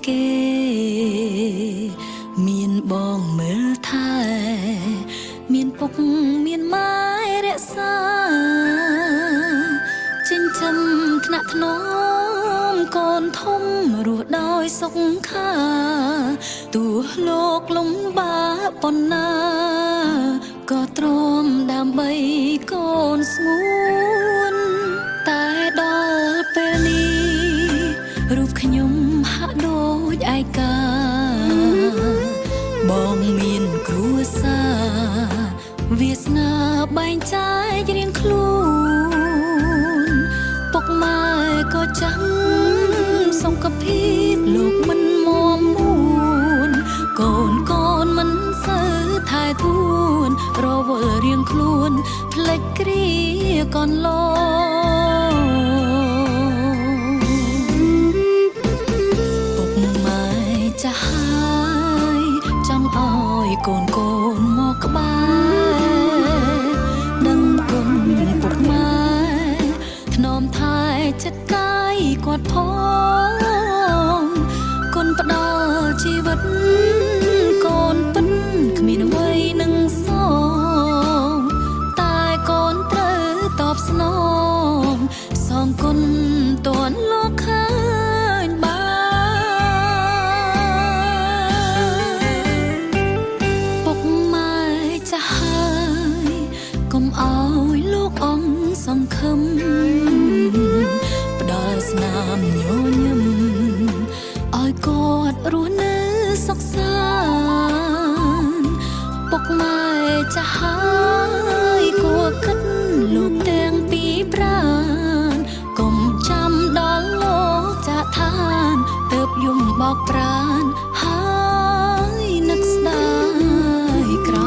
គេមានបងមើលថែមានពុកមានម៉ែរក្សាចិញ្ចឹមថ្នាក់ថ្នមកូនធំរស់ដោយសុខាទោះលោកលំបាកប៉ុណ្ណាក៏ទ្រាំដើម្បីកូនស្ងួនតែដល់ពេលនេះរូបខ្ញុំហាក់ដូចឯកាបងមានគ្រួសារវាសនាបែងចែករៀងខ្លួនពុកម៉ែក៏ចាំសុខភាពលោកមិនមាំមួនកូនមិនសូវថែទួនរវល់រៀងខ្លួនផ្លេចគ្រាកន្លងពុកម៉ែចាស់ហើយចង់ឲ្យកូនមកក្បែរដឹងគុណពុកម៉ែថ្នមថែចិត្តកាយគាត់ផងគុណផ្ដល់ជីវិតកូនពិតគ្មានអ្វីនឹងសងតែកូនត្រូវតបស្នងសងគុណតួនលោកឃើញបានពុកម៉ែចាស់ហើយកុំឲ្យលោកអង្គសង្ឃឹមផ្ដល់ស្នាមញញឹមឲ្យគាត់រស់នៅសុខសាន្តពុកម៉ែចាស់ហើយគួរគិតលោកទាំងពីរប្រាណកុំចាំដល់លោកចាក់ឋានទើបយំបោកប្រាណហើយនឹកស្ដាយក្រោ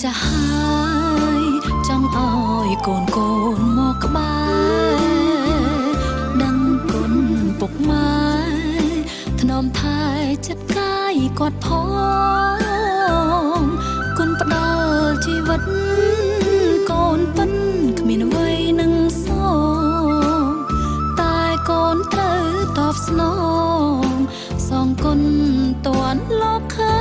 ចាស់ហើយចង់ឲ្យកូនមកក្បែរដឹងគុណពុកម៉ែថ្នមថែចិត្តកាយគាត់ផងគុណផ្ដល់ជីវិតកូនពិតគ្មានអ្វីនឹងសងតែកូនត្រូវតបស្នងសងគុណតួនលោកឃើ